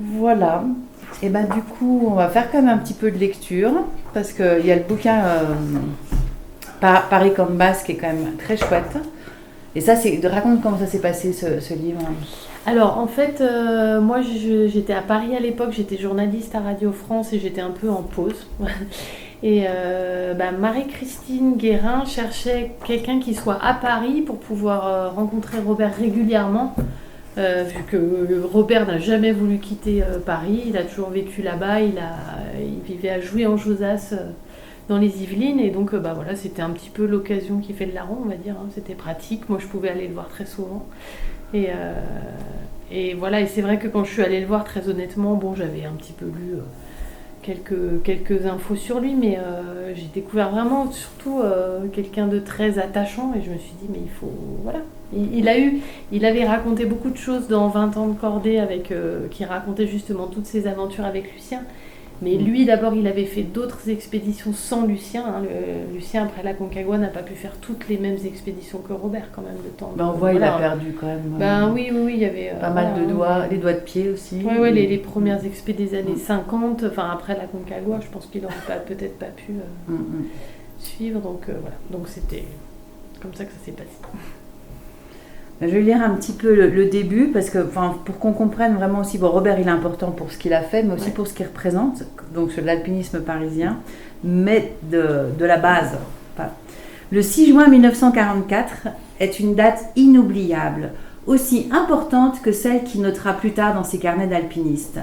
Voilà. Et ben du coup, on va faire quand même un petit peu de lecture parce qu'il y a le bouquin Paris Canvas qui est quand même très chouette. Et ça, raconte comment ça s'est passé ce livre. Alors en fait, moi j'étais à Paris à l'époque, j'étais journaliste à Radio France et j'étais un peu en pause. Et Marie-Christine Guérin cherchait quelqu'un qui soit à Paris pour pouvoir rencontrer Robert régulièrement. Vu que Robert n'a jamais voulu quitter Paris, il a toujours vécu là-bas, il vivait à Jouy en Josas dans les Yvelines, et donc voilà, c'était un petit peu l'occasion qui fait le larron, on va dire, hein. C'était pratique, moi je pouvais aller le voir très souvent. Et, euh, et voilà, et c'est vrai que quand je suis allée le voir, très honnêtement, bon, j'avais un petit peu lu quelques infos sur lui, mais j'ai découvert vraiment surtout quelqu'un de très attachant, et je me suis dit, mais il faut, voilà. Il avait raconté beaucoup de choses dans 20 ans de cordée qui racontait justement toutes ses aventures avec Lucien. Mais lui, d'abord, il avait fait d'autres expéditions sans Lucien, hein. Lucien, après la Concagua, n'a pas pu faire toutes les mêmes expéditions que Robert, quand même, le temps. Ben, on voit, voilà. Il a perdu quand même. Oui, il y avait pas mal de doigts, les doigts de pied aussi. Oui, les premières expéditions des années 50, enfin après la Concagua, je pense qu'il n'aurait peut-être pas pu suivre. Donc voilà, donc c'était comme ça que ça s'est passé. Je vais lire un petit peu le début, parce que pour qu'on comprenne vraiment aussi, Robert il est important pour ce qu'il a fait, mais aussi pour ce qu'il représente, donc sur l'alpinisme parisien, mais de la base. Le 6 juin 1944 est une date inoubliable, aussi importante que celle qu'il notera plus tard dans ses carnets d'alpiniste.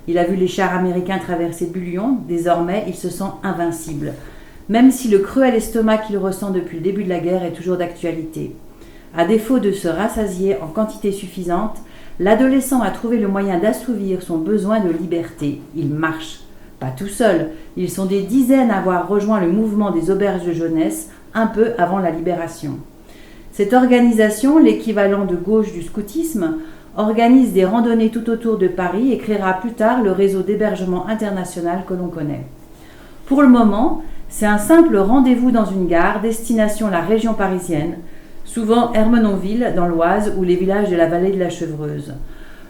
Il a vu les chars américains traverser Bullion, désormais il se sent invincible, même si le creux à l'estomac qu'il ressent depuis le début de la guerre est toujours d'actualité. À défaut de se rassasier en quantité suffisante, l'adolescent a trouvé le moyen d'assouvir son besoin de liberté. Il marche. Pas tout seul. Ils sont des dizaines à avoir rejoint le mouvement des auberges de jeunesse un peu avant la libération. Cette organisation, l'équivalent de gauche du scoutisme, organise des randonnées tout autour de Paris et créera plus tard le réseau d'hébergement international que l'on connaît. Pour le moment, c'est un simple rendez-vous dans une gare, destination la région parisienne, souvent Ermenonville dans l'Oise ou les villages de la vallée de la Chevreuse.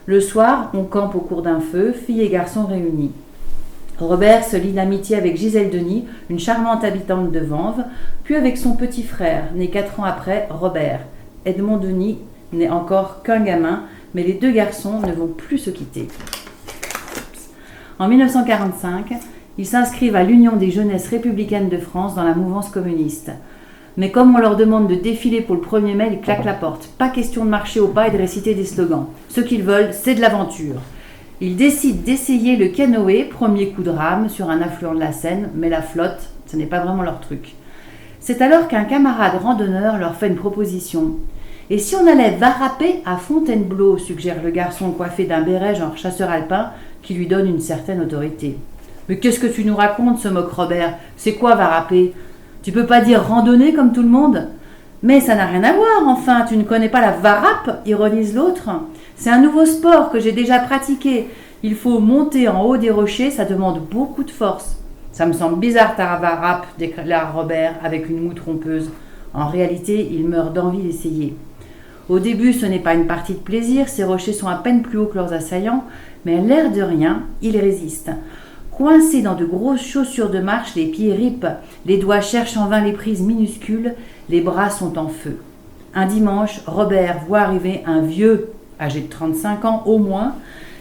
Le soir, on campe au cours d'un feu, filles et garçons réunis. Robert se lie d'amitié avec Gisèle Denis, une charmante habitante de Vanves, puis avec son petit frère, né 4 ans après, Robert. Edmond Denis n'est encore qu'un gamin, mais les deux garçons ne vont plus se quitter. En 1945, ils s'inscrivent à l'Union des jeunesses républicaines de France dans la mouvance communiste. Mais comme on leur demande de défiler pour le 1er mai, ils claquent la porte. Pas question de marcher au pas et de réciter des slogans. Ce qu'ils veulent, c'est de l'aventure. Ils décident d'essayer le canoë, premier coup de rame, sur un affluent de la Seine, mais la flotte, ce n'est pas vraiment leur truc. C'est alors qu'un camarade randonneur leur fait une proposition. Et si on allait varraper à Fontainebleau, suggère le garçon coiffé d'un béret genre chasseur alpin, qui lui donne une certaine autorité. Mais qu'est-ce que tu nous racontes, se moque Robert. C'est quoi varraper ? Tu peux pas dire randonnée comme tout le monde ? Mais ça n'a rien à voir, enfin, tu ne connais pas la varap, ironise l'autre. C'est un nouveau sport que j'ai déjà pratiqué. Il faut monter en haut des rochers, ça demande beaucoup de force. Ça me semble bizarre ta varap, déclare Robert avec une moue trompeuse. En réalité, il meurt d'envie d'essayer. Au début, ce n'est pas une partie de plaisir, ces rochers sont à peine plus hauts que leurs assaillants, mais à l'air de rien, ils résistent. Coincés dans de grosses chaussures de marche, les pieds ripent, les doigts cherchent en vain les prises minuscules, les bras sont en feu. Un dimanche, Robert voit arriver un vieux, âgé de 35 ans au moins,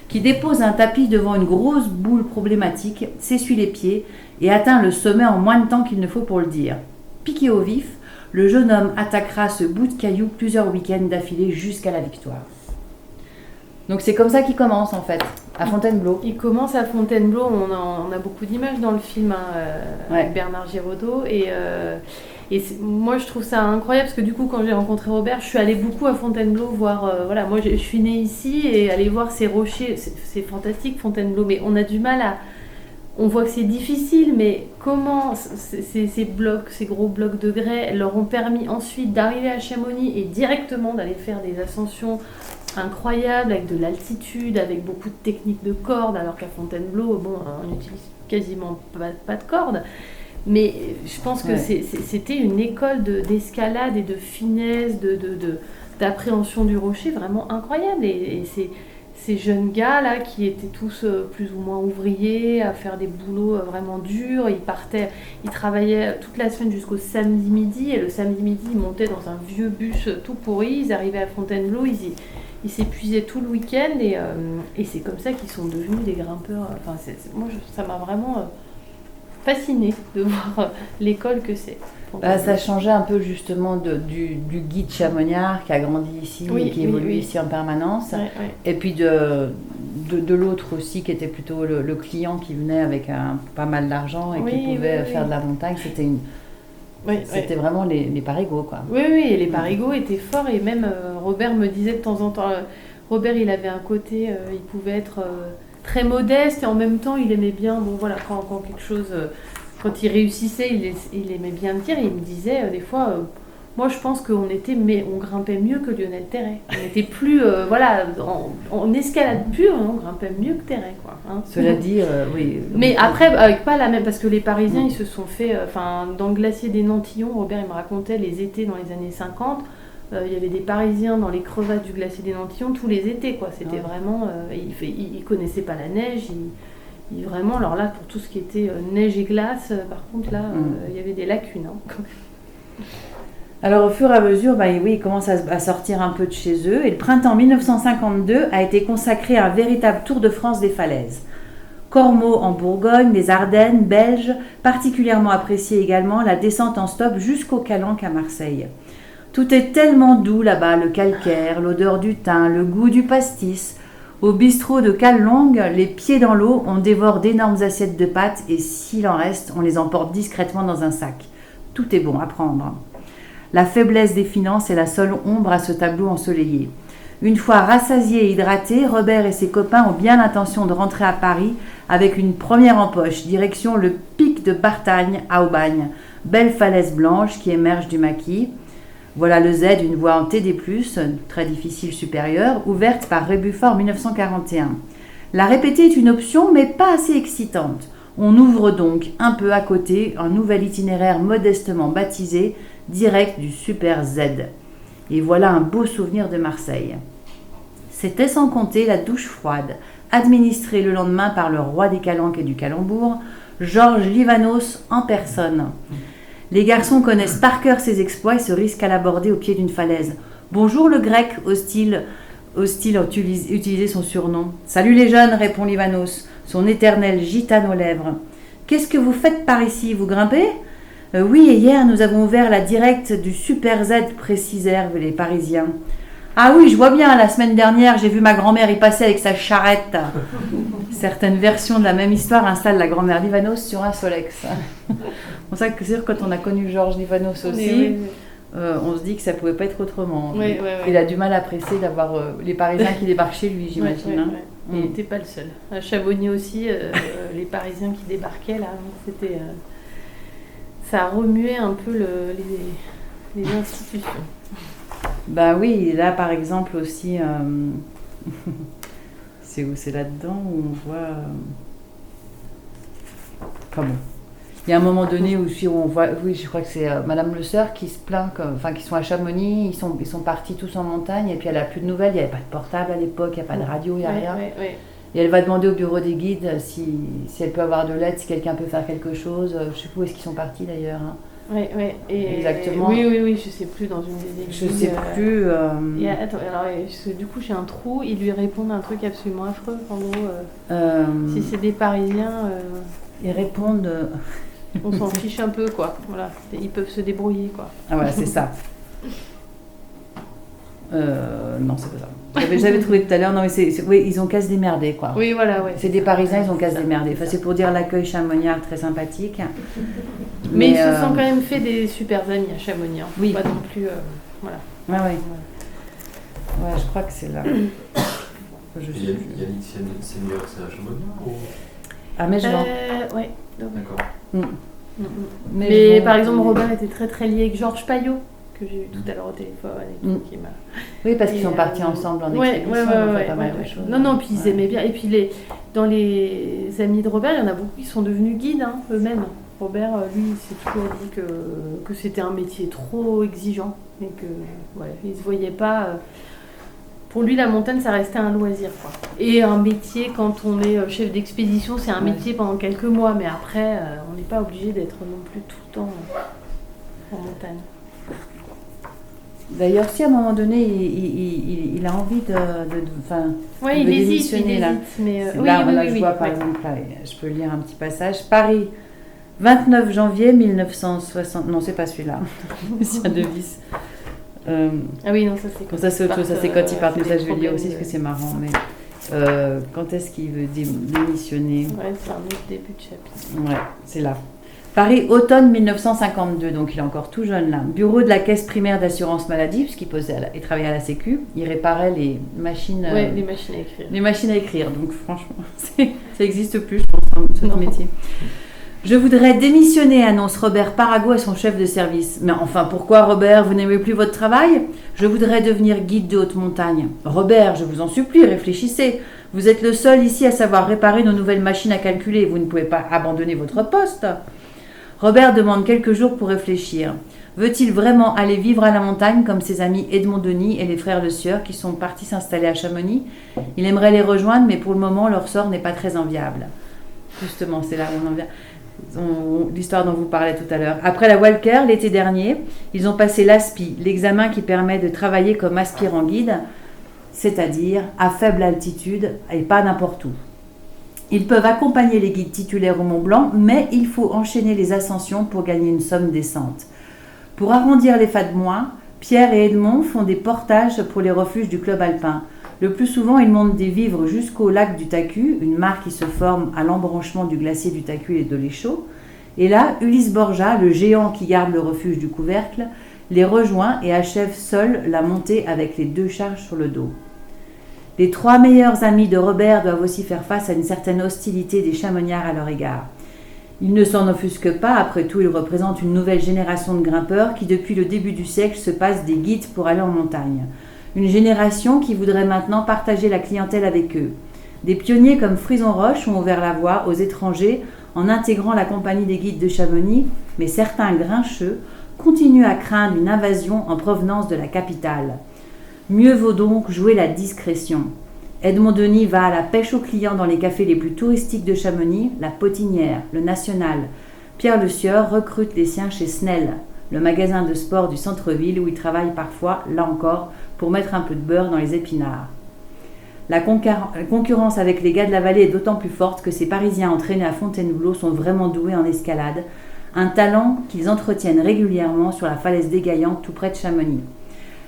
qui dépose un tapis devant une grosse boule problématique, s'essuie les pieds et atteint le sommet en moins de temps qu'il ne faut pour le dire. Piqué au vif, le jeune homme attaquera ce bout de caillou plusieurs week-ends d'affilée jusqu'à la victoire. Donc c'est comme ça qu'il commence en fait, à Fontainebleau. Il commence à Fontainebleau, on a beaucoup d'images dans le film avec Bernard Giraudot moi je trouve ça incroyable parce que du coup quand j'ai rencontré Robert, je suis allée beaucoup à Fontainebleau voir, moi je suis née ici et aller voir ces rochers, c'est fantastique Fontainebleau, mais on a du mal on voit que c'est difficile, mais comment ces blocs, ces gros blocs de grès leur ont permis ensuite d'arriver à Chamonix et directement d'aller faire des ascensions incroyable, avec de l'altitude, avec beaucoup de techniques de cordes, alors qu'à Fontainebleau, on n'utilise quasiment pas de cordes. Mais je pense que c'était une école d'escalade et de finesse, d'appréhension du rocher vraiment incroyable. Et ces jeunes gars là qui étaient tous plus ou moins ouvriers, à faire des boulots vraiment durs. Ils travaillaient toute la semaine jusqu'au samedi midi, et le samedi midi ils montaient dans un vieux bus tout pourri, ils arrivaient à Fontainebleau, ils s'épuisaient tout le week-end, et c'est comme ça qu'ils sont devenus des grimpeurs. Enfin, ça m'a vraiment fascinée de voir l'école que c'est. Ça changeait un peu justement du guide chamoniard qui a grandi ici et qui évolue ici en permanence. Ouais. Et puis de l'autre aussi qui était plutôt le client qui venait avec pas mal d'argent et qui pouvait faire de la montagne. C'était vraiment les parigots, quoi. Oui, et les parigots étaient forts, et même Robert me disait de temps en temps, Robert il avait un côté, il pouvait être très modeste, et en même temps il aimait bien, quand quelque chose... Quand il réussissait, il aimait bien le dire, et il me disait des fois, moi je pense qu'on grimpait mieux que Lionel Terray. On était plus, on escalade plus, on grimpait mieux que Terray, quoi. Hein. Cela dit, oui. Mais après, avec pas la même, parce que les Parisiens, ils se sont fait, dans le glacier des Nantillons, Robert il me racontait les étés dans les années 50, il y avait des Parisiens dans les crevasses du glacier des Nantillons tous les étés, quoi. C'était vraiment, ils connaissaient pas la neige, vraiment, alors là, pour tout ce qui était neige et glace, par contre, là, il y avait des lacunes. Hein. Alors, au fur et à mesure, ils commencent à sortir un peu de chez eux. Et le printemps 1952 a été consacré à un véritable tour de France des falaises. Cormeaux en Bourgogne, les Ardennes, belges, particulièrement apprécié également la descente en stop jusqu'au Calanque à Marseille. Tout est tellement doux là-bas, le calcaire, l'odeur du thym, le goût du pastis. Au bistrot de Callelongue, les pieds dans l'eau, on dévore d'énormes assiettes de pâtes et s'il en reste, on les emporte discrètement dans un sac. Tout est bon à prendre. La faiblesse des finances est la seule ombre à ce tableau ensoleillé. Une fois rassasiés et hydratés, Robert et ses copains ont bien l'intention de rentrer à Paris avec une première en poche, direction le pic de Bartagne à Aubagne, belle falaise blanche qui émerge du maquis. Voilà le Z, une voie en TD+, très difficile supérieure, ouverte par Rébuffat en 1941. La répéter est une option, mais pas assez excitante. On ouvre donc, un peu à côté, un nouvel itinéraire modestement baptisé, direct du Super Z. Et voilà un beau souvenir de Marseille. C'était sans compter la douche froide, administrée le lendemain par le roi des Calanques et du Calembour, Georges Livanos en personne. Les garçons connaissent par cœur ses exploits et se risquent à l'aborder au pied d'une falaise. « Bonjour le grec » hostile a utilisé son surnom. « Salut les jeunes » répond Livanos, son éternel gitane aux lèvres. « Qu'est-ce que vous faites par ici, vous grimpez ?»« Oui, et hier nous avons ouvert la directe du Super Z » précisèrent les Parisiens. « Ah oui, je vois bien, la semaine dernière j'ai vu ma grand-mère y passer avec sa charrette. » Certaines versions de la même histoire installent la grand-mère Livanos sur un Solex. C'est pour ça que c'est sûr, quand on a connu Georges Livanos aussi, on se dit que ça pouvait pas être autrement. Oui. Il a du mal à apprécier d'avoir les Parisiens qui débarquent chez lui, j'imagine. Il n'était pas le seul. À Chabonnier aussi, les Parisiens qui débarquaient, là, c'était, ça a remué un peu les institutions. Bah oui, là par exemple aussi, c'est où, c'est là-dedans où on voit... Enfin bon. Il y a un moment donné où on voit, oui, je crois que c'est Madame Le Sœur qui se plaint, qu'ils sont à Chamonix, ils sont partis tous en montagne et puis elle n'a plus de nouvelles, il n'y avait pas de portable à l'époque, il n'y a pas de radio, il n'y a rien. Et elle va demander au bureau des guides si elle peut avoir de l'aide, si quelqu'un peut faire quelque chose. Je ne sais plus où est-ce qu'ils sont partis d'ailleurs. Hein. Oui. Exactement. Oui, je ne sais plus, dans une des églises. Je ne sais plus. Et attends, alors, du coup, j'ai un trou, ils lui répondent un truc absolument affreux, en gros. Si c'est des Parisiens... Ils répondent... On s'en fiche un peu, quoi. Voilà. Ils peuvent se débrouiller, quoi. Ah voilà, c'est ça. Non, c'est pas ça. J'avais trouvé tout à l'heure. Non, mais oui, ils ont qu'à se démerder, quoi. Oui, voilà, ouais. C'est des Parisiens, ils ont qu'à se démerder. Enfin, c'est pour dire l'accueil chamoniard très sympathique. Mais ils se sont quand même fait des super amis à Chamonix. Hein. Oui. Pas non plus, voilà. Ah ouais. Ouais, je crois que c'est là. Il y a l'Étienne Seigneur, c'est à Chamonix ou... À Mégevent. Ouais. D'accord. Mais par exemple, Robert était très très lié avec Georges Paillot, que j'ai eu tout à l'heure au téléphone. Et tout, qui m'a... Oui, parce qu'ils sont partis ensemble en expédition. Pas mal de choses. Non, puis ils aimaient bien. Et puis dans les amis de Robert, il y en a beaucoup qui sont devenus guides, hein, eux-mêmes. Robert, lui, il s'est toujours dit que c'était un métier trop exigeant et que il ne se voyait pas Pour lui, la montagne, ça restait un loisir, quoi. Et un métier, quand on est chef d'expédition, c'est un métier pendant quelques mois, mais après, on n'est pas obligé d'être non plus tout le temps en montagne. D'ailleurs, si à un moment donné, il a envie de démissionner, là. Mais je vois par exemple, là, je peux lire un petit passage. Paris, 29 janvier 1960. Non, c'est pas celui-là. Lucien Devis. Ah oui, non, ça c'est quand ça c'est autre chose, ça c'est quand il part. Mais ça je vais lire aussi parce que c'est marrant. Mais quand est-ce qu'il veut démissionner? Ouais, c'est un autre début de chapitre. Ouais, c'est là. Paris, automne 1952, donc il est encore tout jeune là. Bureau de la caisse primaire d'assurance maladie, puisqu'il travaillait à la Sécu. Il réparait les machines. Les machines à écrire. Les machines à écrire, donc franchement, ça n'existe plus, je pense, ce métier. Je voudrais démissionner, annonce Robert Parago à son chef de service. Mais enfin, pourquoi Robert, vous n'aimez plus votre travail? Je voudrais devenir guide de haute montagne. Robert, je vous en supplie, réfléchissez. Vous êtes le seul ici à savoir réparer nos nouvelles machines à calculer. Vous ne pouvez pas abandonner votre poste. Robert demande quelques jours pour réfléchir. Veut-il vraiment aller vivre à la montagne comme ses amis Edmond Denis et les frères Le Sieur qui sont partis s'installer à Chamonix? Il aimerait les rejoindre, mais pour le moment, leur sort n'est pas très enviable. Justement, c'est là où on en vient. L'histoire dont vous parlez tout à l'heure. Après la Walker, l'été dernier, ils ont passé l'ASPI, l'examen qui permet de travailler comme aspirant guide, c'est-à-dire à faible altitude et pas n'importe où. Ils peuvent accompagner les guides titulaires au Mont Blanc, mais il faut enchaîner les ascensions pour gagner une somme décente. Pour arrondir les fins de mois, Pierre et Edmond font des portages pour les refuges du club alpin. Le plus souvent, ils montent des vivres jusqu'au lac du Tacu, une mare qui se forme à l'embranchement du glacier du Tacu et de l'Échaud. Et là, Ulysse Borja, le géant qui garde le refuge du Couvercle, les rejoint et achève seul la montée avec les 2 charges sur le dos. Les 3 meilleurs amis de Robert doivent aussi faire face à une certaine hostilité des chamoniards à leur égard. Ils ne s'en offusquent pas, après tout, ils représentent une nouvelle génération de grimpeurs qui, depuis le début du siècle, se passent des guides pour aller en montagne. Une génération qui voudrait maintenant partager la clientèle avec eux. Des pionniers comme Frison Roche ont ouvert la voie aux étrangers en intégrant la compagnie des guides de Chamonix, mais certains grincheux continuent à craindre une invasion en provenance de la capitale. Mieux vaut donc jouer la discrétion. Edmond Denis va à la pêche aux clients dans les cafés les plus touristiques de Chamonix, la Potinière, le National. Pierre Le Sieur recrute les siens chez Snell, le magasin de sport du centre-ville où il travaille parfois, là encore, pour mettre un peu de beurre dans les épinards. La concurrence avec les gars de la vallée est d'autant plus forte que ces Parisiens entraînés à Fontainebleau sont vraiment doués en escalade, un talent qu'ils entretiennent régulièrement sur la falaise dégaillante tout près de Chamonix.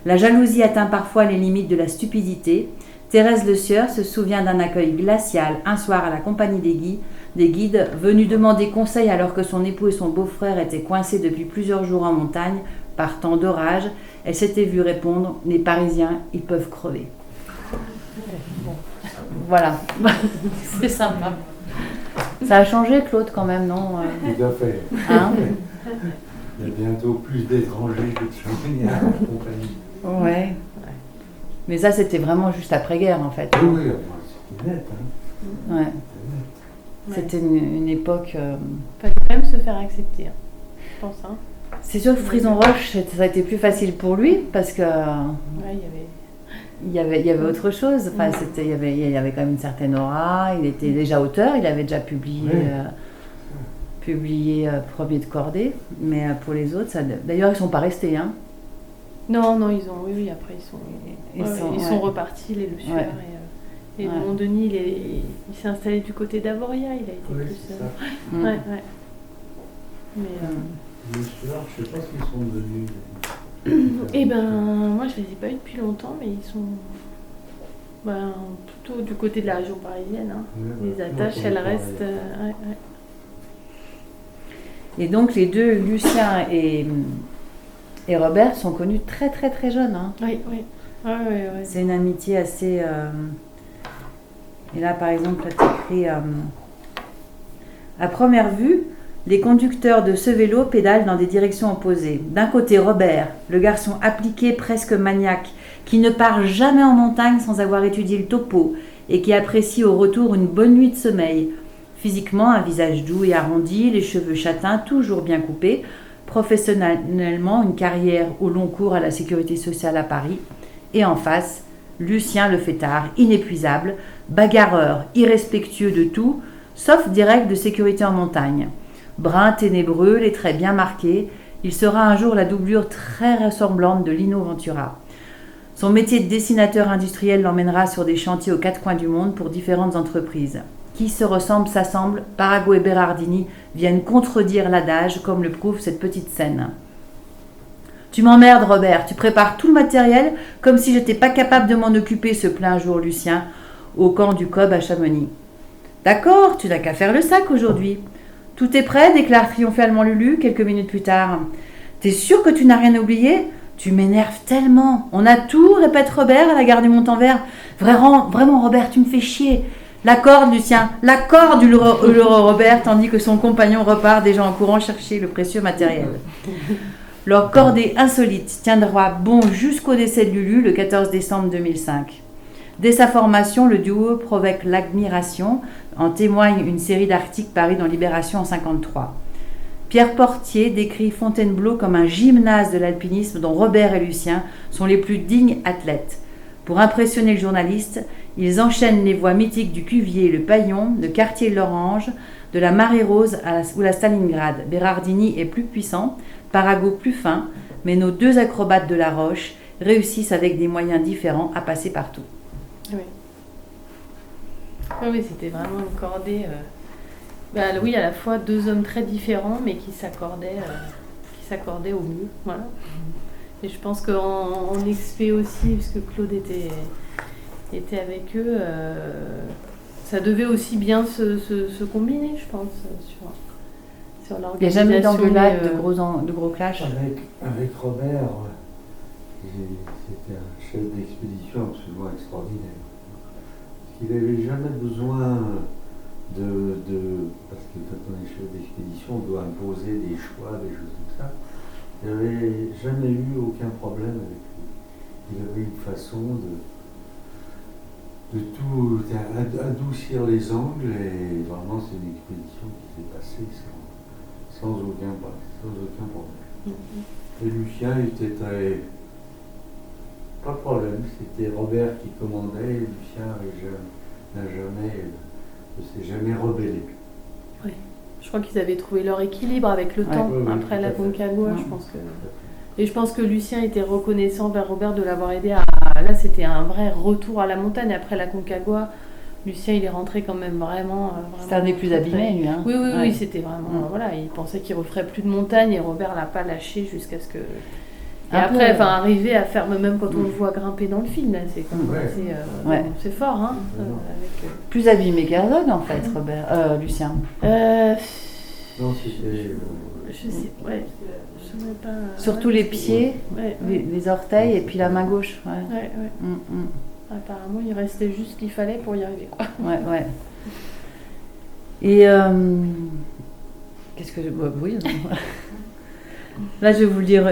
La jalousie atteint parfois les limites de la stupidité. Thérèse Le Sieur se souvient d'un accueil glacial un soir à la compagnie des guides venus demander conseil alors que son époux et son beau-frère étaient coincés depuis plusieurs jours en montagne par temps d'orage. Elle s'était vue répondre « Les Parisiens, ils peuvent crever ». Voilà. C'est sympa. Ça a changé, Claude, quand même, non? Tout à fait. Hein? Il y a bientôt plus d'étrangers que de chamoniards en compagnie. Ouais. Mais ça, c'était vraiment juste après-guerre, en fait. Oui, c'était net. Hein. Ouais. C'était une époque... Fallait quand même se faire accepter, je pense. Hein. C'est sûr que Frison Roche, ça a été plus facile pour lui, parce que... Ouais, il y avait autre chose. Enfin, il y avait quand même une certaine aura. Il était déjà auteur. Il avait déjà publié Premier de Cordée. Mais pour les autres, d'ailleurs, ils ne sont pas restés. Hein. Non, ils ont. Oui, après, ils sont repartis, les Le Sieur. Ouais. Et Edmond Denis, il s'est installé du côté d'Avoria. Il a été plus. Ouais. Mais. Le Sieur, je ne sais pas ce qu'ils sont devenus. Eh ben, moi je les ai pas eu depuis longtemps, mais ils sont plutôt du côté de la région parisienne. Hein. Les attaches, elles restent. Et donc les deux, Lucien et Robert, sont connus très très très jeunes. Hein. Oui. C'est une amitié assez. Et là, par exemple, là, tu écris à première vue. Les conducteurs de ce vélo pédalent dans des directions opposées. D'un côté, Robert, le garçon appliqué, presque maniaque, qui ne part jamais en montagne sans avoir étudié le topo et qui apprécie au retour une bonne nuit de sommeil. Physiquement, un visage doux et arrondi, les cheveux châtains, toujours bien coupés. Professionnellement, une carrière au long cours à la sécurité sociale à Paris. Et en face, Lucien le fêtard, inépuisable, bagarreur, irrespectueux de tout, sauf des règles de sécurité en montagne. Brun, ténébreux, les traits bien marqués, il sera un jour la doublure très ressemblante de Lino Ventura. Son métier de dessinateur industriel l'emmènera sur des chantiers aux quatre coins du monde pour différentes entreprises. Qui se ressemble s'assemble, Parago et Berardini viennent contredire l'adage, comme le prouve cette petite scène. Tu m'emmerdes, Robert, tu prépares tout le matériel comme si j'étais pas capable de m'en occuper, se plaint un jour Lucien, au camp du Cob à Chamonix. D'accord, tu n'as qu'à faire le sac aujourd'hui. Tout est prêt, déclare triomphalement Lulu quelques minutes plus tard. T'es sûr que tu n'as rien oublié ? Tu m'énerves tellement. On a tout, répète Robert à la gare du Montanvert. Vraiment, Robert, tu me fais chier. La corde, Lucien, la corde, hurle Robert, tandis que son compagnon repart déjà en courant chercher le précieux matériel. Leur cordée insolite tiendra bon jusqu'au décès de Lulu le 14 décembre 2005. Dès sa formation, le duo provoque l'admiration, en témoigne une série d'articles parus dans Libération en 1953. Pierre Portier décrit Fontainebleau comme un gymnase de l'alpinisme dont Robert et Lucien sont les plus dignes athlètes. Pour impressionner le journaliste, ils enchaînent les voies mythiques du Cuvier et le Paillon, de Cartier-l'Orange, de la Marée Rose ou la Stalingrad. Berardini est plus puissant, Parago plus fin, mais nos deux acrobates de la Roche réussissent avec des moyens différents à passer partout. Oui. Oui, c'était vraiment une cordée. Oui, à la fois deux hommes très différents, mais qui s'accordaient au mieux. Voilà. Et je pense qu'en expé aussi, puisque Claude était avec eux, ça devait aussi bien se combiner, je pense, sur l'organisation. Il n'y a jamais d'engueulade, de gros clashs. Avec Robert, c'était un chef d'expédition absolument extraordinaire. Il n'avait jamais besoin parce que quand on est chef d'expédition, on doit imposer des choix, des choses comme ça. Il n'avait jamais eu aucun problème avec lui. Il avait une façon de tout adoucir les angles, et vraiment c'est une expédition qui s'est passée sans aucun problème. Et Lucien était pas de problème, c'était Robert qui commandait, et Lucien ne s'est jamais rebellé. Oui. Je crois qu'ils avaient trouvé leur équilibre avec le temps, après la Concagua, je pense que... Et je pense que Lucien était reconnaissant vers Robert de l'avoir aidé à... Là, c'était un vrai retour à la montagne. Après la Concagua, Lucien, il est rentré quand même vraiment c'était un des plus abîmés, lui. Hein. Oui, c'était vraiment... Voilà, il pensait qu'il referait plus de montagne et Robert l'a pas lâché jusqu'à ce que... Et après, arriver à faire, même quand on le voit grimper dans le film, là, c'est quand même c'est fort, hein. Plus abîmé qu'Herzog, en fait, Lucien. Non, c'était... Je sais, pas... Surtout les pieds, les orteils et puis la main gauche. Ouais. Apparemment, il restait juste ce qu'il fallait pour y arriver, quoi. Ouais. Et... qu'est-ce que... Oui, là, je vais vous le dire.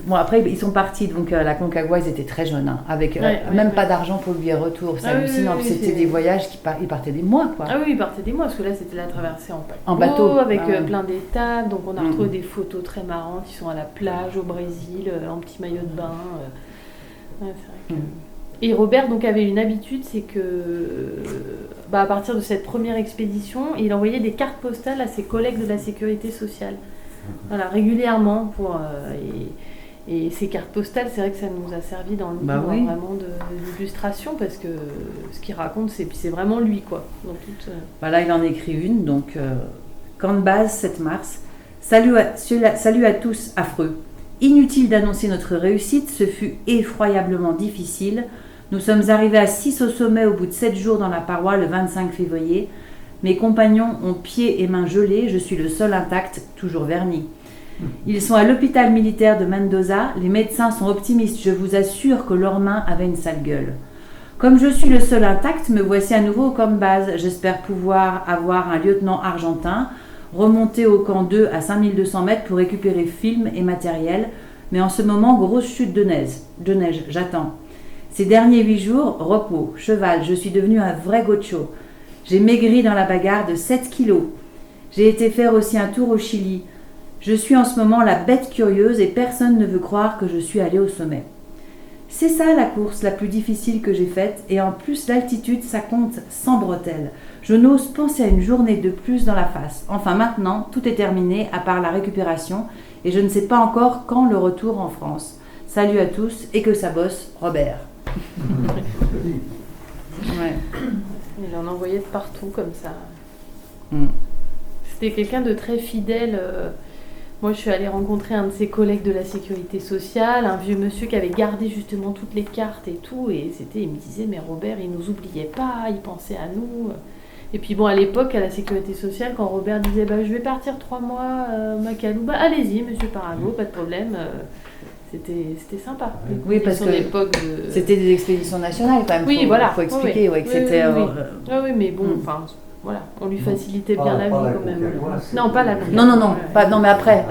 Bon, après, ils sont partis. Donc, la Concagua, ils étaient très jeunes, hein, avec pas d'argent pour le billet retour. C'est hallucinant. C'était des voyages ils partaient des mois, quoi. Ah oui, ils partaient des mois, parce que là, c'était la traversée en bateau, avec plein d'étapes. Donc, on a retrouvé des photos très marrantes. Ils sont à la plage au Brésil, en petit maillot de bain. C'est vrai que... Et Robert donc avait une habitude, c'est que à partir de cette première expédition, il envoyait des cartes postales à ses collègues de la sécurité sociale. Voilà, régulièrement et ces cartes postales, c'est vrai que ça nous a servi dans le livre vraiment d'illustration, parce que ce qu'il raconte, c'est vraiment lui, quoi. Donc, Voilà, il en écrit une, donc camp de base 7 mars. Salut à tous, affreux. Inutile d'annoncer notre réussite, ce fut effroyablement difficile. Nous sommes arrivés à 6 au sommet au bout de 7 jours dans la paroi le 25 février. Mes compagnons ont pieds et mains gelés, je suis le seul intact, toujours verni. Ils sont à l'hôpital militaire de Mendoza, les médecins sont optimistes, je vous assure que leurs mains avaient une sale gueule. Comme je suis le seul intact, me voici à nouveau au camp de base. J'espère pouvoir avoir un lieutenant argentin, remonter au camp 2 à 5200 mètres pour récupérer films et matériel, mais en ce moment, grosse chute de neige, j'attends. Ces derniers 8 jours, repos, cheval, je suis devenu un vrai gaucho. J'ai maigri dans la bagarre de 7 kilos. J'ai été faire aussi un tour au Chili. Je suis en ce moment la bête curieuse et personne ne veut croire que je suis allée au sommet. C'est ça la course la plus difficile que j'ai faite, et en plus l'altitude, ça compte sans bretelles. Je n'ose penser à une journée de plus dans la face. Enfin maintenant, tout est terminé à part la récupération, et je ne sais pas encore quand le retour en France. Salut à tous, et que ça bosse, Robert. Ouais. Il en envoyait de partout comme ça. Mm. C'était quelqu'un de très fidèle. Moi, je suis allée rencontrer un de ses collègues de la sécurité sociale, un vieux monsieur qui avait gardé justement toutes les cartes et tout. Et il me disait, mais Robert, il nous oubliait pas, il pensait à nous. Et puis bon, à l'époque, à la sécurité sociale, quand Robert disait, je vais partir 3 mois, Macalou, allez-y, monsieur Parago, pas de problème. C'était sympa. Oui, parce que c'était des expéditions nationales quand même. Oui, voilà. Il faut expliquer que c'était... Oui, mais bon, enfin... Voilà, on lui facilitait bien la vie quand même. Non, pas la Concagua. Non, mais après.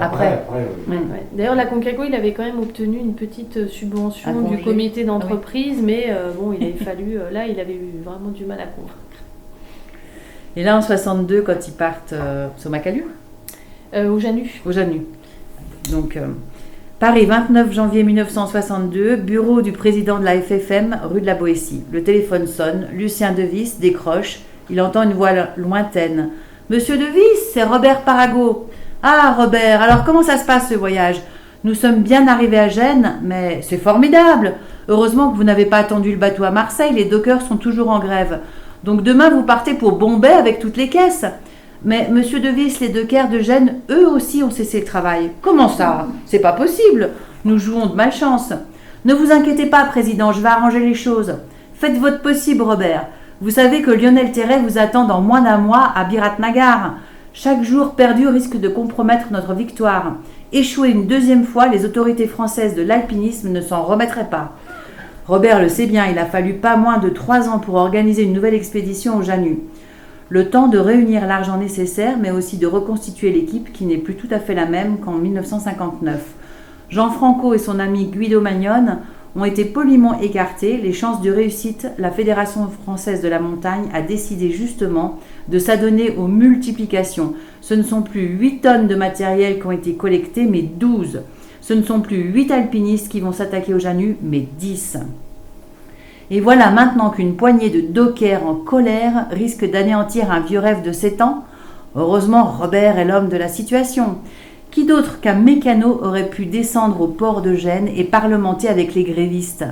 Ouais. D'ailleurs, la Concagua, il avait quand même obtenu une petite subvention du comité d'entreprise, mais bon, il avait fallu... là, il avait eu vraiment du mal à convaincre. Et là, en 62, quand ils partent sur Macalou Au Janus. Au Janus. Donc, Paris, 29 janvier 1962, bureau du président de la FFM, rue de la Boétie. Le téléphone sonne, Lucien Devis décroche. Il entend une voix lointaine. « Monsieur Devis, c'est Robert Parago. »« Ah, Robert, alors comment ça se passe ce voyage ? Nous sommes bien arrivés à Gênes, mais c'est formidable. Heureusement que vous n'avez pas attendu le bateau à Marseille, les dockers sont toujours en grève. Donc demain, vous partez pour Bombay avec toutes les caisses. Mais Monsieur Devis, les dockers de Gênes, eux aussi ont cessé le travail. Comment ça ? C'est pas possible. Nous jouons de malchance. Ne vous inquiétez pas, président, je vais arranger les choses. Faites votre possible, Robert. Vous savez que Lionel Terray vous attend dans moins d'1 mois à Biratnagar. Chaque jour perdu risque de compromettre notre victoire. Échouer une 2e fois, les autorités françaises de l'alpinisme ne s'en remettraient pas. Robert le sait bien, il a fallu pas moins de 3 ans pour organiser une nouvelle expédition au Janus. Le temps de réunir l'argent nécessaire, mais aussi de reconstituer l'équipe qui n'est plus tout à fait la même qu'en 1959. Jean Franco et son ami Guido Magnone ont été poliment écartés. Les chances de réussite, la Fédération française de la montagne a décidé justement de s'adonner aux multiplications. Ce ne sont plus 8 tonnes de matériel qui ont été collectées, mais 12. Ce ne sont plus 8 alpinistes qui vont s'attaquer au Janus, mais 10. Et voilà maintenant qu'une poignée de dockers en colère risque d'anéantir un vieux rêve de 7 ans. Heureusement, Robert est l'homme de la situation. Qui d'autre qu'un mécano aurait pu descendre au port de Gênes et parlementer avec les grévistes ?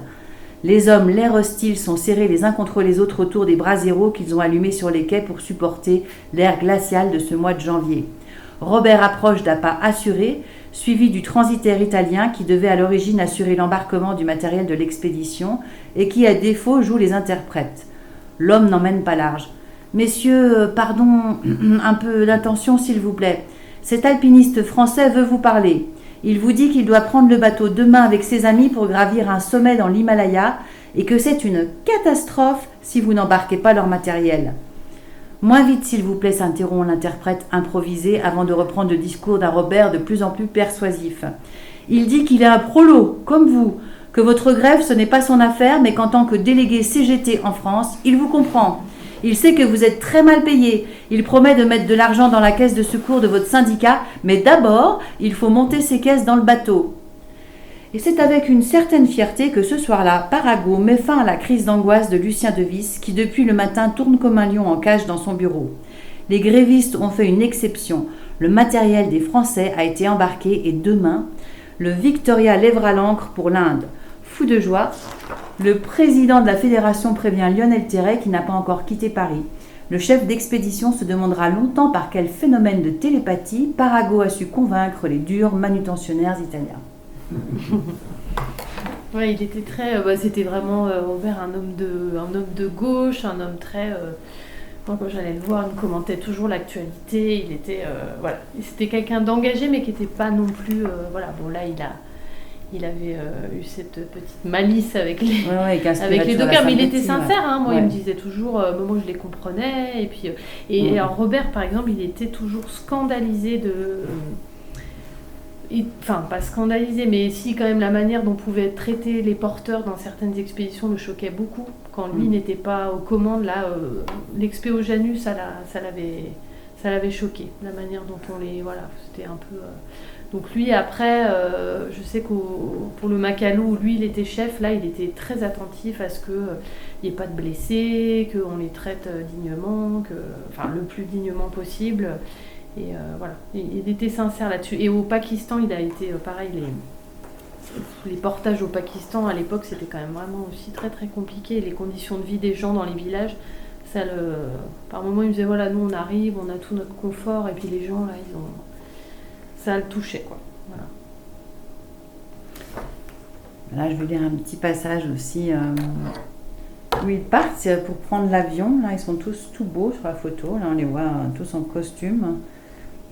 Les hommes, l'air hostile, sont serrés les uns contre les autres autour des braseros qu'ils ont allumés sur les quais pour supporter l'air glacial de ce mois de janvier. Robert approche d'un pas assuré, suivi du transitaire italien qui devait à l'origine assurer l'embarquement du matériel de l'expédition et qui, à défaut, joue les interprètes. L'homme n'emmène pas large. « Messieurs, pardon, un peu d'attention s'il vous plaît. Cet alpiniste français veut vous parler. Il vous dit qu'il doit prendre le bateau demain avec ses amis pour gravir un sommet dans l'Himalaya et que c'est une catastrophe si vous n'embarquez pas leur matériel. » « Moins vite, s'il vous plaît, s'interrompt l'interprète improvisé avant de reprendre le discours d'un Robert de plus en plus persuasif. Il dit qu'il est un prolo, comme vous, que votre grève ce n'est pas son affaire, mais qu'en tant que délégué CGT en France, il vous comprend. Il sait que vous êtes très mal payé. Il promet de mettre de l'argent dans la caisse de secours de votre syndicat, mais d'abord, il faut monter ces caisses dans le bateau. Et c'est avec une certaine fierté que ce soir-là, Parago met fin à la crise d'angoisse de Lucien Devis, qui depuis le matin tourne comme un lion en cage dans son bureau. Les grévistes ont fait une exception. Le matériel des Français a été embarqué et demain, le Victoria lèvera l'ancre pour l'Inde. Fou de joie, le président de la fédération prévient Lionel Terray qui n'a pas encore quitté Paris. Le chef d'expédition se demandera longtemps par quel phénomène de télépathie Parago a su convaincre les durs manutentionnaires italiens. Ouais, il était très. C'était vraiment Robert, un homme de gauche, un homme très. Moi, quand j'allais le voir, il me commentait toujours l'actualité. Il était voilà, c'était quelqu'un d'engagé, mais qui n'était pas non plus. Voilà, bon là, il avait eu cette petite malice avec les dockers, mais il était sincère. Hein, moi, il me disait toujours, moi je les comprenais. Et puis, alors Robert, par exemple, il était toujours scandalisé de. Enfin, pas scandalisé, mais si quand même la manière dont pouvaient être traités les porteurs dans certaines expéditions le choquait beaucoup. Quand lui n'était pas aux commandes, là, l'expé au Janus, ça l'avait choqué. La manière dont on les... Voilà, c'était un peu... Donc lui, après, je sais que pour le Makalu, où lui, il était chef, là, il était très attentif à ce qu'il n'y ait pas de blessés, qu'on les traite dignement, enfin, le plus dignement possible. Et voilà, il était sincère là-dessus. Et au Pakistan, il a été pareil, les portages au Pakistan, à l'époque, c'était quand même vraiment aussi très très compliqué. Les conditions de vie des gens dans les villages, par moments, il me disait, voilà, nous on arrive, on a tout notre confort, et puis les gens, là, ça le touchait, quoi. Voilà. Là, je vais lire un petit passage aussi où ils partent pour prendre l'avion. Là, ils sont tous tout beaux sur la photo. Là, on les voit tous en costume.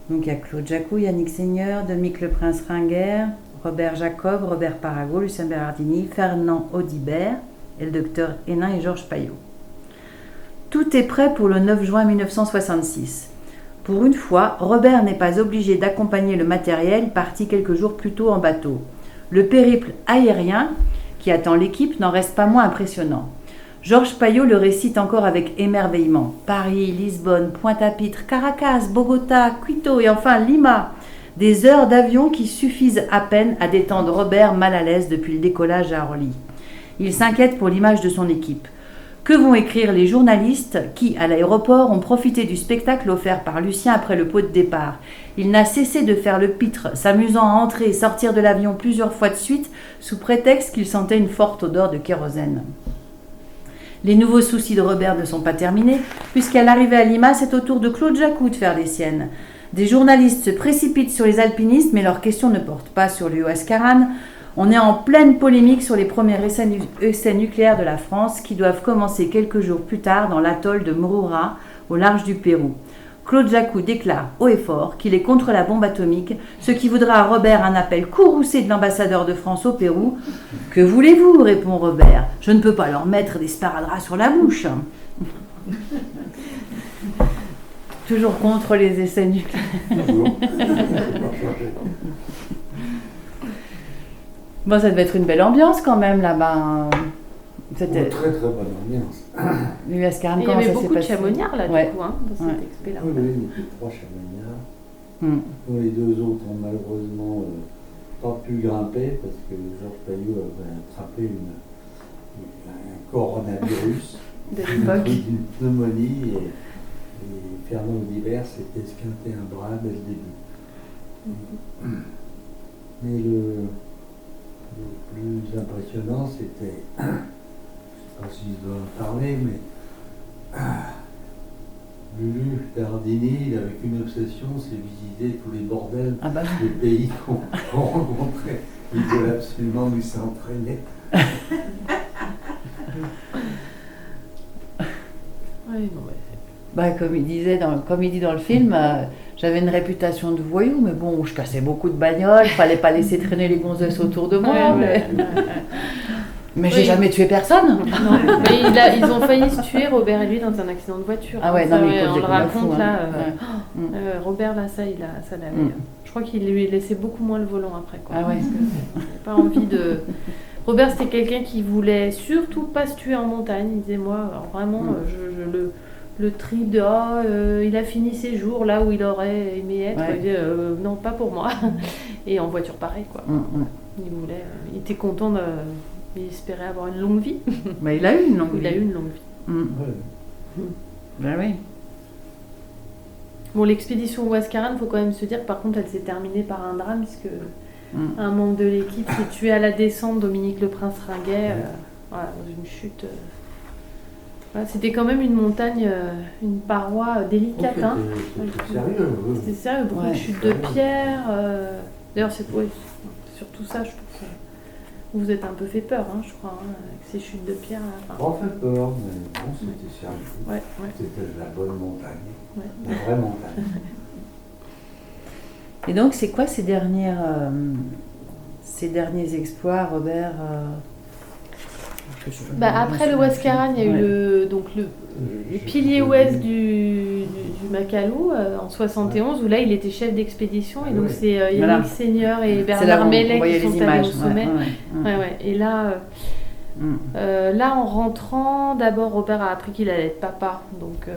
Donc, il y a Claude Jacquot, Yannick Seigneur, Dominique Le Prince Ringuer, Robert Jacob, Robert Parago, Lucien Bérardini, Fernand Audibert et le docteur Hénin et Georges Payot. Tout est prêt pour le 9 juin 1966. Pour une fois, Robert n'est pas obligé d'accompagner le matériel parti quelques jours plus tôt en bateau. Le périple aérien qui attend l'équipe n'en reste pas moins impressionnant. Georges Payot le récite encore avec émerveillement. Paris, Lisbonne, Pointe-à-Pitre, Caracas, Bogota, Quito et enfin Lima. Des heures d'avion qui suffisent à peine à détendre Robert mal à l'aise depuis le décollage à Orly. Il s'inquiète pour l'image de son équipe. Que vont écrire les journalistes qui, à l'aéroport, ont profité du spectacle offert par Lucien après le pot de départ? Il n'a cessé de faire le pitre, s'amusant à entrer et sortir de l'avion plusieurs fois de suite, sous prétexte qu'il sentait une forte odeur de kérosène. Les nouveaux soucis de Robert ne sont pas terminés, puisqu'à l'arrivée à Lima, c'est au tour de Claude Jacquot de faire les siennes. Des journalistes se précipitent sur les alpinistes, mais leurs questions ne portent pas sur le Huascarán. On est en pleine polémique sur les premiers essais nucléaires de la France qui doivent commencer quelques jours plus tard dans l'atoll de Mururoa, au large du Pérou. Claude Jacquot déclare haut et fort qu'il est contre la bombe atomique, ce qui voudra à Robert un appel courroucé de l'ambassadeur de France au Pérou. « Que voulez-vous » répond Robert. « Je ne peux pas leur mettre des sparadraps sur la bouche. » Toujours contre les essais nucléaires. Bon, ça devait être une belle ambiance quand même là-bas. C'était une très très bonne ambiance. Il y avait beaucoup de chamonnières là, du coup, dans cette expé-là. Oui, il y avait 3 chamonnières. Les 2 autres ont malheureusement pas pu grimper parce que Georges Payot avait attrapé un coronavirus, une pneumonie, et Fernand Audibert s'était esquinté un bras dès le début. Mais le plus impressionnant, c'était, je ne sais pas si je dois en parler, mais Lulu Bernardini, avec une obsession, c'est visiter tous les bordels des pays qu'on rencontrait. Il voulait absolument lui s'entraîner. Oui, comme il dit dans le film, j'avais une réputation de voyou, mais bon, je cassais beaucoup de bagnoles, il fallait pas laisser traîner les gonzesses autour de moi. Mais j'ai jamais tué personne. Non, mais ils ont failli se tuer, Robert et lui, dans un accident de voiture. Ah ouais, non, mais on le raconte fou, là. Robert, là, ça l'avait. Je crois qu'il lui laissait beaucoup moins le volant après, quoi. Ah ouais. Il n'avait pas envie de. Robert, c'était quelqu'un qui voulait surtout pas se tuer en montagne. Il disait, moi, alors vraiment, le trip de il a fini ses jours là où il aurait aimé être. Il disait, non, pas pour moi. Et en voiture, pareil, quoi. Il était content de. Il espérait avoir une longue vie. Il a eu une longue vie. Il a eu une longue vie. Ben oui. Bon, l'expédition au Huascarán, il faut quand même se dire que par contre, elle s'est terminée par un drame, puisque un membre de l'équipe s'est tué à la descente, Dominique Le Prince Ringuet, dans une chute. C'était quand même une montagne, une paroi délicate. C'était sérieux. C'était sérieux, beaucoup de chutes de pierre. D'ailleurs, c'est surtout ça, je pense. Vous êtes un peu fait peur, je crois, avec ces chutes de pierre. Pas fait peur, mais bon, c'était sérieux. C'était de la bonne montagne, la vraie montagne. Et donc, c'est quoi ces derniers exploits, Robert Après le Huascarán, il y a eu le pilier ouest du Makalu en 71, où là il était chef d'expédition, et donc c'est Yannick Seigneur et Bernard Mellet qui sont allés au sommet. Et là, en rentrant, d'abord Robert a appris qu'il allait être papa, donc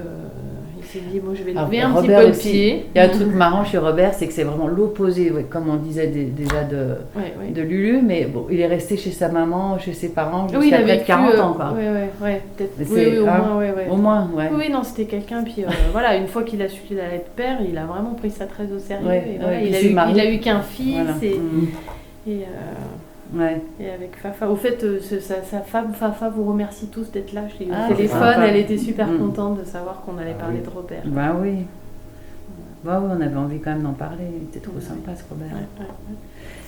il s'est dit, moi je vais Alors, lever un petit Robert peu le aussi, pied. il y a un truc marrant chez Robert, c'est que c'est vraiment l'opposé, comme on disait déjà de Lulu, mais bon, il est resté chez sa maman, chez ses parents jusqu'à près de 40 ans. Quoi. Oui, peut-être. Au moins, ouais. Oui, non, c'était quelqu'un, puis voilà, une fois qu'il a su qu'il allait être père, il a vraiment pris ça très au sérieux. Ouais, et voilà, il a eu qu'un fils, voilà. Et avec Fafa. Au fait, sa femme, Fafa, vous remercie tous d'être là. Je l'ai eu au téléphone, elle était super contente de savoir qu'on allait parler de Robert. Bah oui. Bah oui, on avait envie quand même d'en parler. Il était trop sympa ce Robert.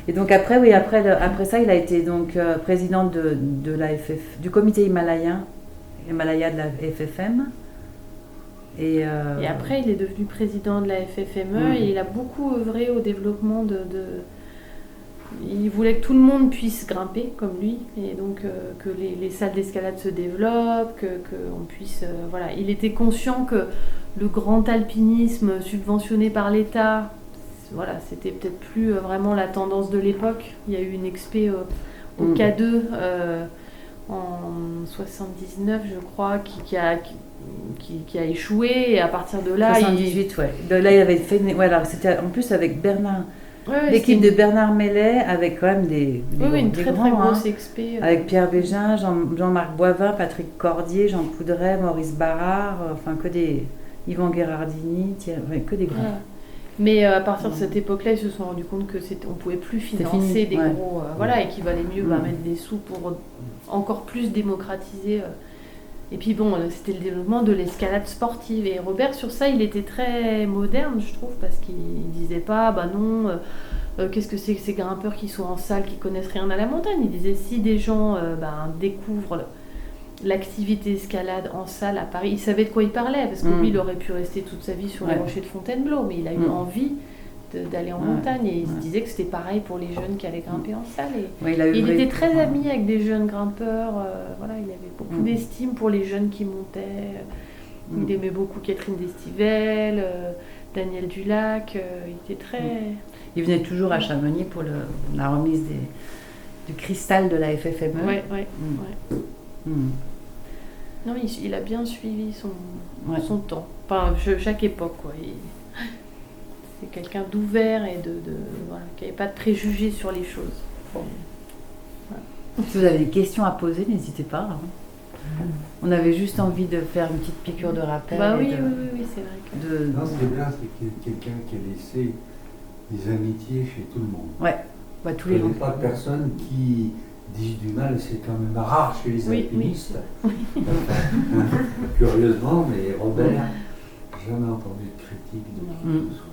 Et donc après ça, il a été donc président de la du comité Himalaya de la FFM. Et après, il est devenu président de la FFME et il a beaucoup œuvré au développement il voulait que tout le monde puisse grimper comme lui, et donc que les salles d'escalade se développent, qu'on puisse... voilà. Il était conscient que le grand alpinisme subventionné par l'État, voilà, c'était peut-être plus vraiment la tendance de l'époque. Il y a eu une expé au K2 en 79, je crois, qui a échoué, et à partir de là... 78, De là, il avait fait... alors, c'était en plus avec Bernard... l'équipe de Bernard Mellet, avec quand même une très grands, grosse expé. Avec Pierre Bégin, Jean-Marc Boivin, Patrick Cordier, Jean Coudray, Maurice Barrard, enfin que des... Yvan Gherardini, que des grands. Mais à partir de cette époque-là, ils se sont rendus compte qu'on ne pouvait plus financer des gros... et qu'il valait mieux mettre des sous pour encore plus démocratiser... Et puis bon, c'était le développement de l'escalade sportive. Et Robert, sur ça, il était très moderne, je trouve, parce qu'il disait pas, qu'est-ce que c'est que ces grimpeurs qui sont en salle, qui connaissent rien à la montagne. Il disait, si des gens découvrent l'activité escalade en salle à Paris, il savait de quoi il parlait, parce que lui, il aurait pu rester toute sa vie sur les rochers de Fontainebleau, mais il a eu envie d'aller en montagne, et il se disait que c'était pareil pour les jeunes qui allaient grimper en salle. Et il était très ami avec des jeunes grimpeurs, il avait beaucoup d'estime pour les jeunes qui montaient. Il aimait beaucoup Catherine Destivelle, Daniel Dulac, il était très... Il venait toujours à Chamonix pour la remise du cristal de la FFME. Non, il a bien suivi son temps, enfin chaque époque, quoi. C'est quelqu'un d'ouvert et qui n'avait pas de préjugés sur les choses. Bon. Voilà. Si vous avez des questions à poser, n'hésitez pas. On avait juste envie de faire une petite piqûre de rappel. Oui, c'est vrai que... Non, ce qui est bien, c'est quelqu'un qui a laissé des amitiés chez tout le monde. Tous les gens. Il n'y a pas de personnes qui disent du mal, c'est quand même rare chez les alpinistes. Curieusement, mais Robert, jamais entendu de critique de qui que ce soit.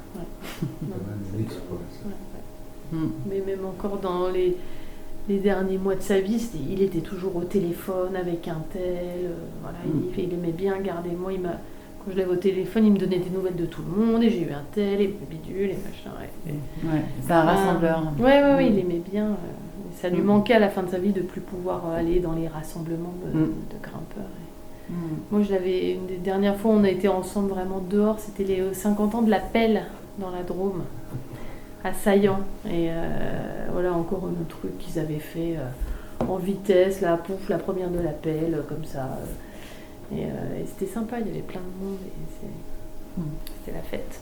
C'est quand même un exploit. Mais même encore dans les derniers mois de sa vie, il était toujours au téléphone avec un tel. Il aimait bien garder. Moi, quand je l'avais au téléphone, il me donnait des nouvelles de tout le monde, et j'ai eu un tel, et bidule, et machin. C'est un rassembleur. Il aimait bien. Ça lui manquait à la fin de sa vie de ne plus pouvoir aller dans les rassemblements de grimpeurs. Moi, une des dernières fois, on a été ensemble vraiment dehors, c'était les 50 ans de la pelle dans la Drôme, à Saillant. Et encore un autre truc qu'ils avaient fait en vitesse, la première de la pelle, comme ça. Et c'était sympa, il y avait plein de monde, et c'était la fête.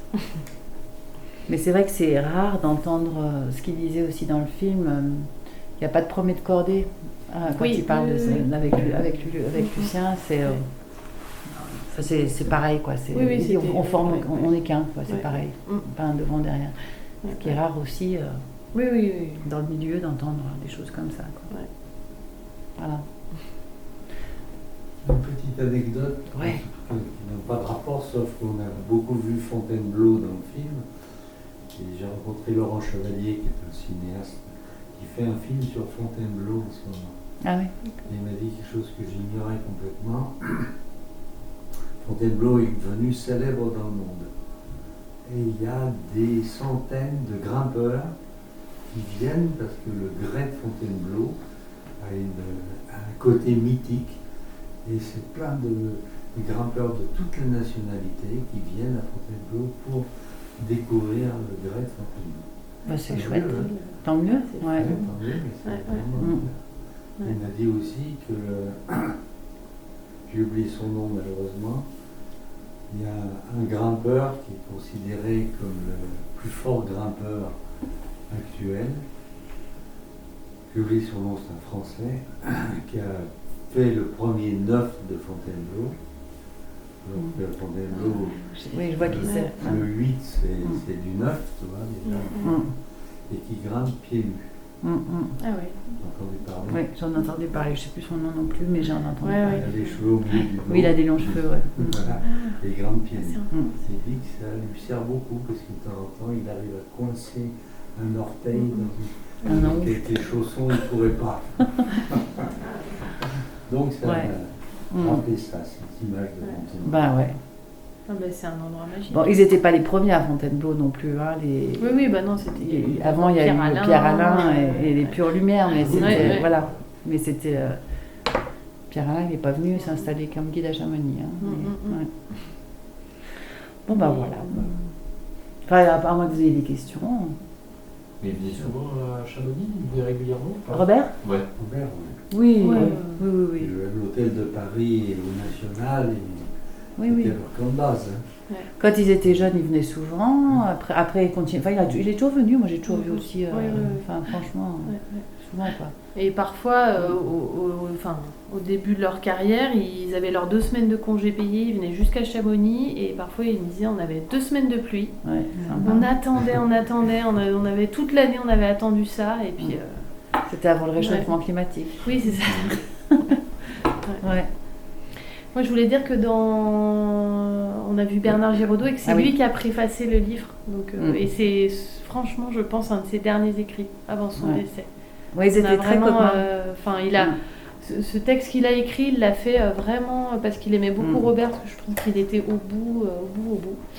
Mais c'est vrai que c'est rare d'entendre ce qu'il disait aussi dans le film. Il n'y a pas de premier de cordée. Quand il parle avec Lucien, c'est pareil, quoi. On est qu'un, quoi. C'est pareil. Pas un devant derrière. Ce qui est rare aussi dans le milieu d'entendre des choses comme ça, quoi. Voilà. Une petite anecdote qui n'a pas de rapport, sauf qu'on a beaucoup vu Fontainebleau dans le film. Et j'ai rencontré Laurent Chevalier, qui est un cinéaste, qui fait un film sur Fontainebleau en ce moment. Ah oui. Et il m'a dit quelque chose que j'ignorais complètement. Fontainebleau est devenu célèbre dans le monde. Et il y a des centaines de grimpeurs qui viennent parce que le grès de Fontainebleau a un côté mythique. Et c'est plein de grimpeurs de toutes les nationalités qui viennent à Fontainebleau pour découvrir le grès de Fontainebleau. C'est chouette. Tant mieux. Tant mieux, mais c'est vraiment... Il m'a dit aussi que, j'ai oublié son nom malheureusement, Il y a un grimpeur qui est considéré comme le plus fort grimpeur actuel. J'ai oublié son nom, c'est un Français, qui a fait le premier 9 de Fontainebleau. Donc Fontainebleau, oui, je vois qui c'est. le 8 c'est du 9, tu vois, déjà. Et qui grimpe pieds nus. Ah oui. Entendu parler. Oui, j'en ai entendu parler, je ne sais plus son nom non plus, mais j'en ai entendu Ouais, parler. Il a les cheveux au milieu du dos. Oui, il a des longs cheveux, ouais. Voilà, et il grimpe pieds nus. C'est Il dit que ça lui sert beaucoup parce que de temps en temps, il arrive à coincer un orteil dans quelques chaussons, il ne pourrait pas. Donc ça m'a rappelé ça, cette image de Fontainebleau. Bah ouais. Ah ben, c'est un endroit magique. Bon, ils n'étaient pas les premiers à Fontainebleau non plus. Hein, Oui, bah non, c'était. Avant, il y a eu Pierre Alain et les Pures Lumières, mais c'était. Ouais. Voilà. Mais c'était. Pierre Alain, il n'est pas venu s'installer comme guide à Chamonix. Hein, ouais. Bon, bah voilà. Enfin, à part moi que vous ayez des questions. Mais il venait souvent à Chamonix, il venait régulièrement. Robert ? Ouais. Robert, oui. Ouais. Oui. L'hôtel de Paris et au National, Oui. c'était leur camp de base. Hein. Ouais. Quand ils étaient jeunes, ils venaient souvent. Après il continue. Enfin, il est toujours venu. Moi, j'ai toujours vu aussi. Enfin, franchement, souvent quoi. Et parfois, au début de leur carrière, ils avaient leurs 2 semaines de congés payés, ils venaient jusqu'à Chamonix et parfois ils me disaient on avait 2 semaines de pluie. Ouais, On attendait, on avait toute l'année, on avait attendu ça et puis. C'était avant le réchauffement climatique. Oui, c'est ça. Ouais. Moi, je voulais dire que on a vu Bernard Giraudot et que c'est lui qui a préfacé le livre. Donc, et c'est franchement, je pense, un de ses derniers écrits avant son décès. Oui, ils étaient très copains. Ce texte qu'il a écrit, il l'a fait vraiment parce qu'il aimait beaucoup Robert, parce que je trouve qu'il était au bout.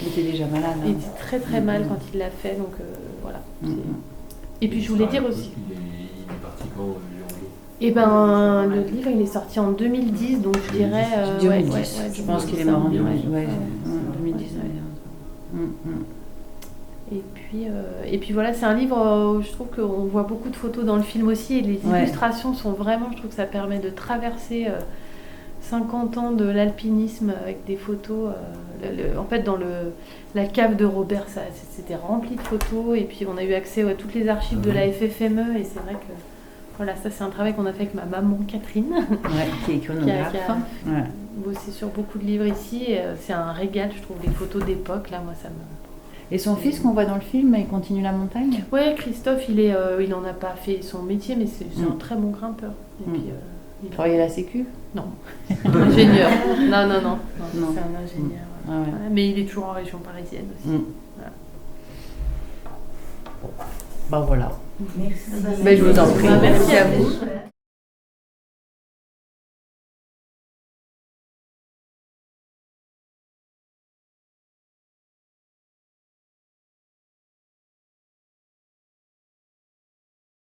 Il était déjà malade. Hein. Il était très très mal quand il l'a fait, donc voilà. Et puis je voulais dire aussi. Il est parti quand Giraudot ? Eh ben, le livre il est sorti en 2010, donc je dirais. 2010. Je pense qu'il est mort en 2010. 2010. Et puis voilà, c'est un livre où je trouve qu'on voit beaucoup de photos dans le film aussi, et les illustrations sont vraiment, je trouve que ça permet de traverser 50 ans de l'alpinisme avec des photos. En fait, dans la cave de Robert, c'était rempli de photos, et puis on a eu accès à toutes les archives de la FFME, et c'est vrai que voilà, ça c'est un travail qu'on a fait avec ma maman Catherine, qui est iconographe, qui a bossé sur beaucoup de livres ici, et c'est un régal, je trouve, les photos d'époque, là, moi ça me... Et son fils qu'on voit dans le film, il continue la montagne ? Ouais, Christophe, il n'en a pas fait son métier, mais c'est un très bon grimpeur. Et puis, il travaille à la Sécu ? Non, ingénieur. Non, c'est un ingénieur. Voilà. Mais il est toujours en région parisienne aussi. Voilà. Merci. Mais je vous en prie. Merci à vous.